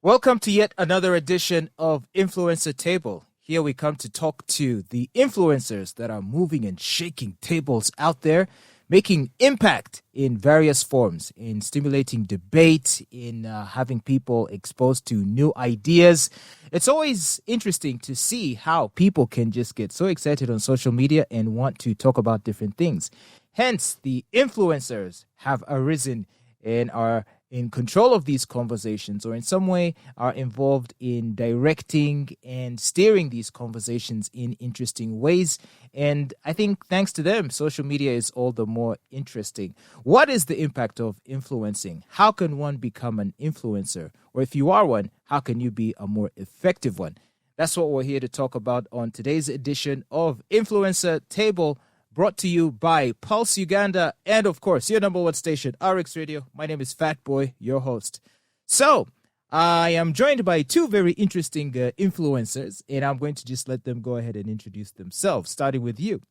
Welcome to yet another edition of Influencer Table. Here we come to talk to the influencers that are moving and shaking tables out there, making impact in various forms, in stimulating debate, in having people exposed to new ideas. It's always interesting to see how people can just get so excited on social media and want to talk about different things. Hence, the influencers have arisen and are in control of these conversations, or in some way are involved in directing and steering these conversations in interesting ways. And I think thanks to them, social media is all the more interesting. What is the impact of influencing? How can one become an influencer? Or if you are one, how can you be a more effective one? That's what we're here to talk about on today's edition of Influencer Table, brought to you by Pulse Uganda and, of course, your number one station, RX Radio. My name is Fat Boy, your host. So, I am joined by two very interesting influencers, and I'm going to just let them go ahead and introduce themselves, starting with you.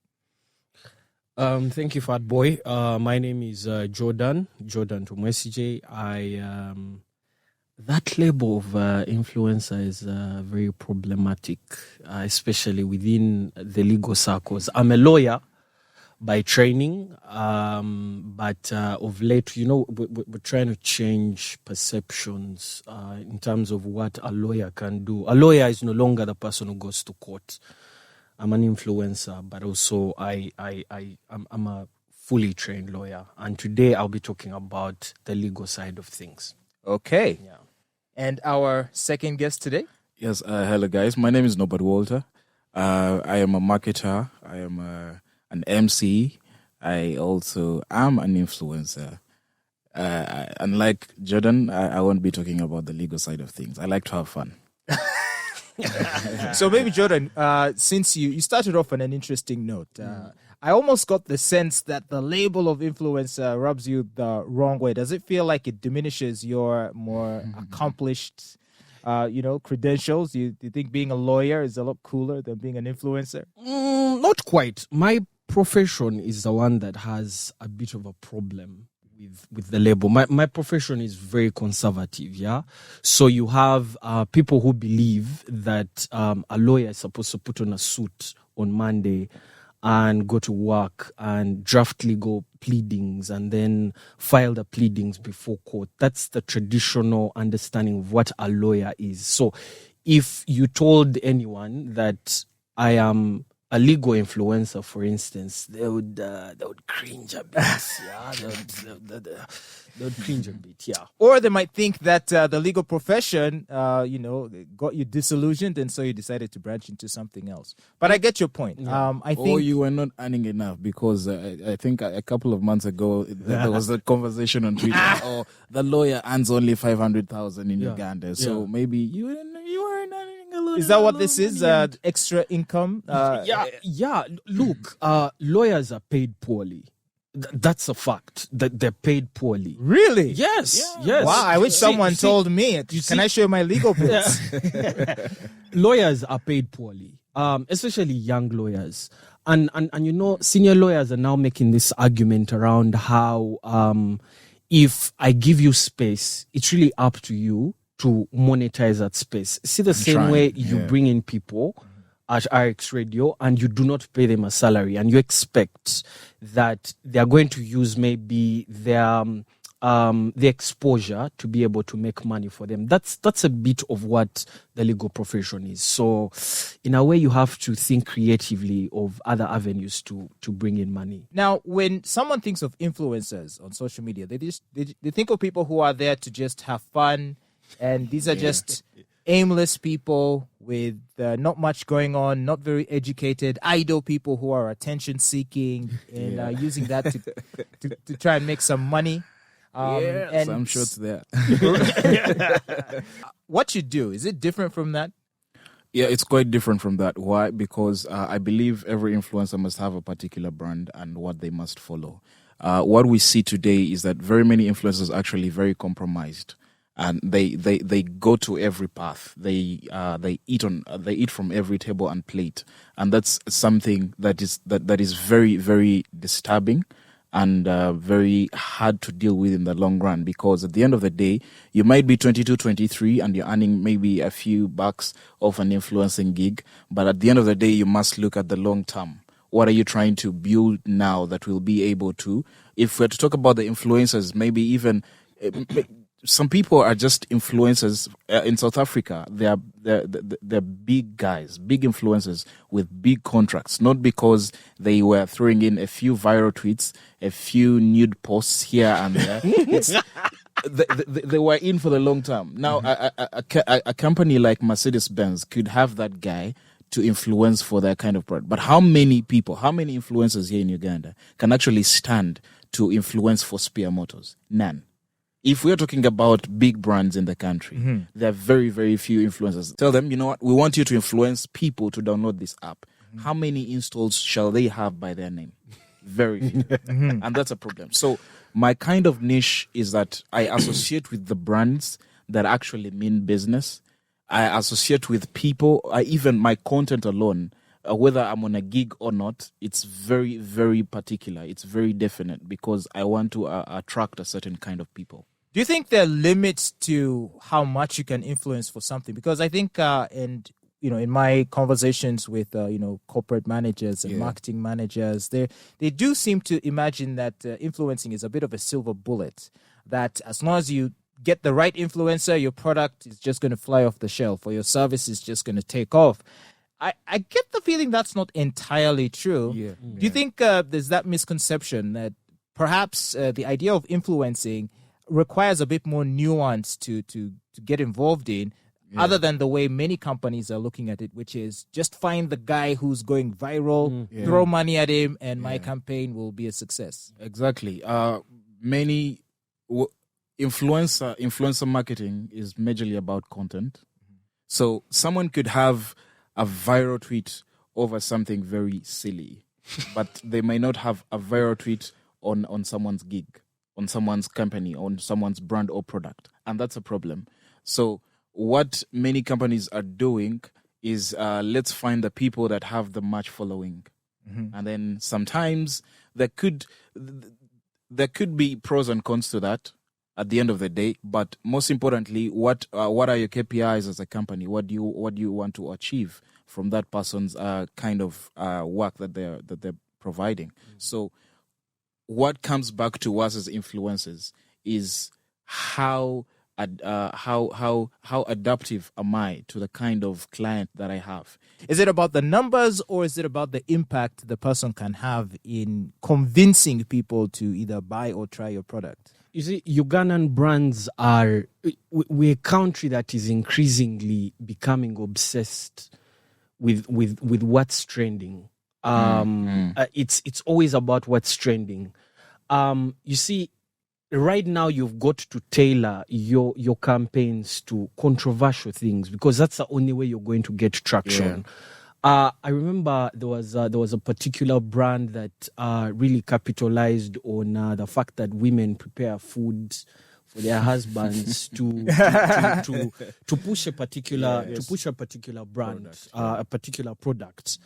Thank you, Fat Boy. My name is Jordan Tumwesigye. That label of influencer is very problematic, especially within the legal circles. I'm a lawyer by training, but of late, we're trying to change perceptions in terms of what a lawyer can do. A lawyer is no longer the person who goes to court. I'm an influencer, but also I'm a fully trained lawyer. And today I'll be talking about the legal side of things. Okay. Yeah. And our second guest today? Yes, hello guys. My name is Norbert Walter. I am a marketer. I am an MC. I also am an influencer. Unlike Jordan, I won't be talking about the legal side of things. I like to have fun. So maybe Jordan, since you started off on an interesting note, I almost got the sense that the label of influencer rubs you the wrong way. Does it feel like it diminishes your more accomplished credentials? You think being a lawyer is a lot cooler than being an influencer? Not quite. My profession is the one that has a bit of a problem with the label. My profession is very conservative, yeah? So you have people who believe that a lawyer is supposed to put on a suit on Monday and go to work and draft legal pleadings and then file the pleadings before court. That's the traditional understanding of what a lawyer is. So if you told anyone that I am a legal influencer, for instance, they would cringe a bit. Yeah, they would cringe a bit. Yeah, or they might think that the legal profession, got you disillusioned, and so you decided to branch into something else. But I get your point. Yeah. I think, or you were not earning enough because I think a couple of months ago there was a conversation on Twitter. Oh, the lawyer earns only 500,000 in Uganda, so maybe you weren't earning. Is that what this is? Extra income? Look, lawyers are paid poorly. That's a fact. That they're paid poorly. Really? Yes. Yes. Wow, I wish someone told me. Can I show my legal bills? Lawyers are paid poorly, especially young lawyers. And senior lawyers are now making this argument around how if I give you space, it's really up to you to monetize that space. See, the same way you bring in people at RX Radio and you do not pay them a salary and you expect that they are going to use maybe their exposure to be able to make money for them. That's a bit of what the legal profession is. So in a way, you have to think creatively of other avenues to bring in money. Now, when someone thinks of influencers on social media, they think of people who are there to just have fun. And these are just aimless people with not much going on, not very educated, idle people who are attention-seeking and using that to try and make some money. And I'm sure it's there. What you do, is it different from that? Yeah, it's quite different from that. Why? Because I believe every influencer must have a particular brand and what they must follow. What we see today is that very many influencers are actually very compromised. And they go to every path. They eat from every table and plate, and that's something that is very, very disturbing. and very hard to deal with in the long run, because at the end of the day, you might be 22, 23 and you're earning maybe a few bucks off an influencing gig. But at the end of the day, you must look at the long term. What are you trying to build now that will be able to, if we're to talk about the influencers, maybe even some people are just influencers in South Africa. They're big guys, big influencers with big contracts, not because they were throwing in a few viral tweets, a few nude posts here and there. They were in for the long term. Now, a company like Mercedes-Benz could have that guy to influence for their kind of product. But how many people, how many influencers here in Uganda can actually stand to influence for Spear Motors? None. If we're talking about big brands in the country, there are very, very few influencers. Tell them, you know what, we want you to influence people to download this app. How many installs shall they have by their name? Very few. And that's a problem. So my kind of niche is that I associate with the brands that actually mean business. I associate with people, even my content alone, whether I'm on a gig or not, it's very, very particular. It's very definite because I want to attract a certain kind of people. Do you think there are limits to how much you can influence for something? Because I think, in my conversations with corporate managers and marketing managers, they do seem to imagine that influencing is a bit of a silver bullet. That as long as you get the right influencer, your product is just going to fly off the shelf, or your service is just going to take off. I get the feeling that's not entirely true. Yeah. Do you think there's that misconception that perhaps the idea of influencing requires a bit more nuance to get involved in, other than the way many companies are looking at it, which is just find the guy who's going viral, throw money at him, and my campaign will be a success? Exactly. Influencer marketing is majorly about content. So someone could have a viral tweet over something very silly, but they may not have a viral tweet on someone's gig, on someone's company, on someone's brand or product. And that's a problem. So what many companies are doing is let's find the people that have the much following. And then sometimes there could be pros and cons to that at the end of the day. But most importantly, what are your KPIs as a company? What do you want to achieve from that person's kind of work that they're providing? So what comes back to us as influencers is how adaptive am I to the kind of client that I have? Is it about the numbers, or is it about the impact the person can have in convincing people to either buy or try your product? You see, Ugandan brands we're a country that is increasingly becoming obsessed with what's trending. It's always about what's trending. You see, right now you've got to tailor your campaigns to controversial things, because that's the only way you're going to get traction. I remember there was a particular brand that really capitalized on the fact that women prepare food for their husbands to push a particular brand, a particular product.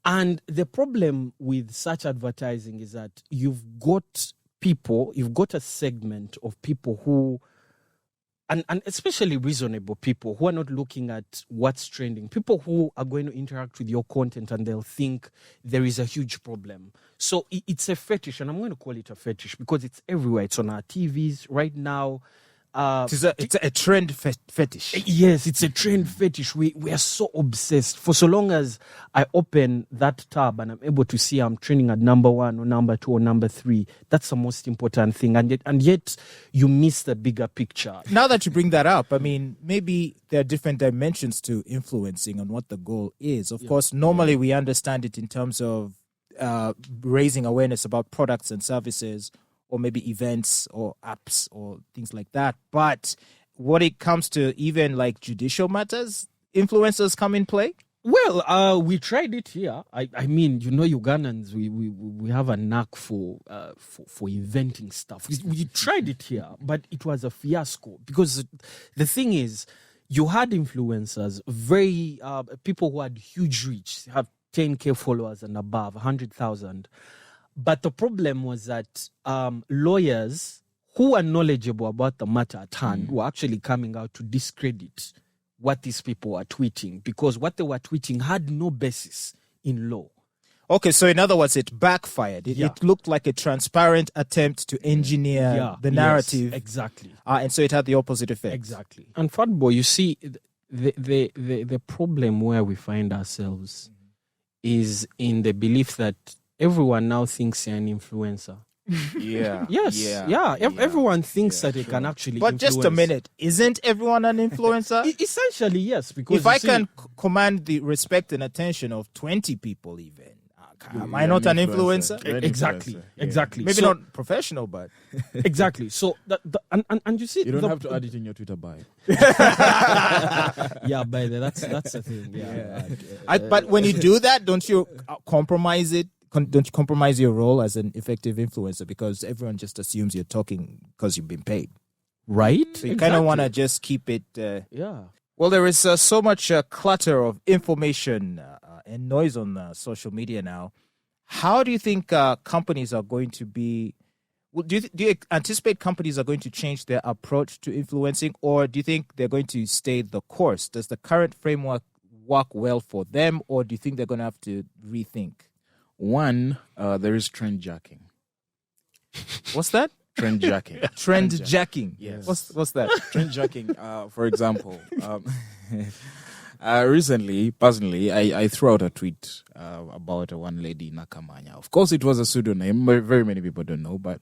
And the problem with such advertising is that you've got a segment of people who, and especially reasonable people who are not looking at what's trending, people who are going to interact with your content and they'll think there is a huge problem. So it's a fetish, and I'm going to call it a fetish because it's everywhere. It's on our TVs right now. It's a trend fetish. Yes, it's a trend fetish. We are so obsessed. For so long as I open that tab and I'm able to see I'm trending at number 1 or number 2 or number 3, that's the most important thing. And yet you miss the bigger picture. Now that you bring that up, I mean, maybe there are different dimensions to influencing and what the goal is. Of course, normally we understand it in terms of raising awareness about products and services, or maybe events or apps or things like that. But when it comes to even like judicial matters, influencers come in play? Well, we tried it here. I mean, Ugandans, we have a knack for inventing stuff. We tried it here, but it was a fiasco, because the thing is, you had influencers, very people who had huge reach, have 10K followers and above, 100,000. But the problem was that lawyers who are knowledgeable about the matter at hand were actually coming out to discredit what these people were tweeting, because what they were tweeting had no basis in law. Okay, so in other words, it backfired. It looked like a transparent attempt to engineer the narrative. Yes, exactly. And so it had the opposite effect. Exactly. And Fatboy, you see, the problem where we find ourselves is in the belief that everyone now thinks you're an influencer. Yeah. Everyone thinks that they can actually But influence. just a minute, isn't everyone an influencer? Essentially, yes. Because if I can command the respect and attention of 20 people even, am I not an influencer? Exactly. Maybe So- not professional, but... Exactly. So, and you see... You don't have to add it in your Twitter bio. Yeah, by the that's the thing. Yeah. But when you do that, don't you compromise it? Don't you compromise your role as an effective influencer, because everyone just assumes you're talking because you've been paid? Right? So you kind of want to just keep it... Yeah. Well, there is so much clutter of information and noise on social media now. How do you think companies are going to be... Well, do you anticipate companies are going to change their approach to influencing, or do you think they're going to stay the course? Does the current framework work well for them, or do you think they're going to have to rethink? One, there is trend jacking. What's that? Trend jacking. Trend jacking. Yes. What's that? Trend jacking, for example, recently, personally, I threw out a tweet about one lady, Nakamanya. Of course, it was a pseudonym. Very many people don't know, but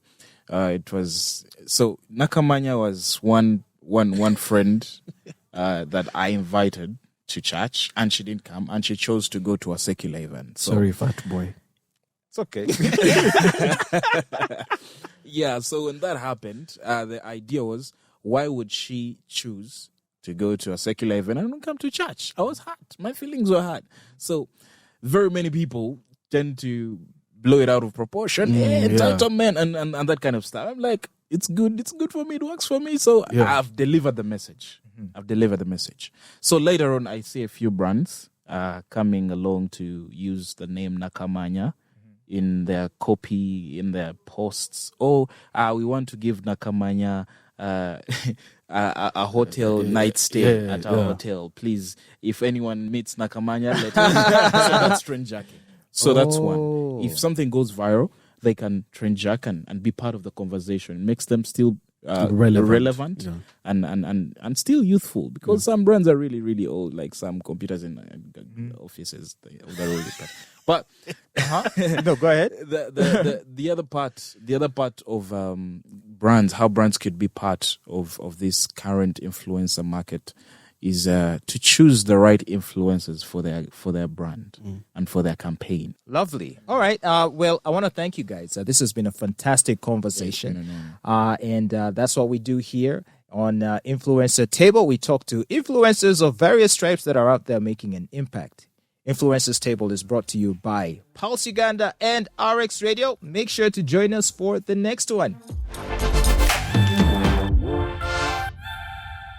it was... So, Nakamanya was one friend that I invited to church, and she didn't come, and she chose to go to a secular event. So, Sorry, fat boy. It's okay. Yeah, so when that happened, the idea was, why would she choose to go to a secular event and not come to church? I was hurt. My feelings were hurt. So very many people tend to blow it out of proportion. Entitlement and that kind of stuff. I'm like, it's good for me, it works for me. So I've delivered the message. So later on, I see a few brands coming along to use the name Nakamanya in their copy, in their posts. We want to give Nakamanya a hotel night stay at our hotel. Please, if anyone meets Nakamanya, let us know. So that's trend jacking. So that's one. If something goes viral, they can trend jack and be part of the conversation. It makes them still relevant and still youthful, because some brands are really, really old, like some computers in offices. They're really bad. But no, go ahead. The other part of brands, how brands could be part of this current influencer market, is to choose the right influencers for their brand and for their campaign. Lovely. All right. Well, I want to thank you guys. This has been a fantastic conversation, and that's what we do here on Influencer Table. We talk to influencers of various stripes that are out there making an impact. Influencers Table is brought to you by Pulse Uganda and RX Radio. Make sure to join us for the next one.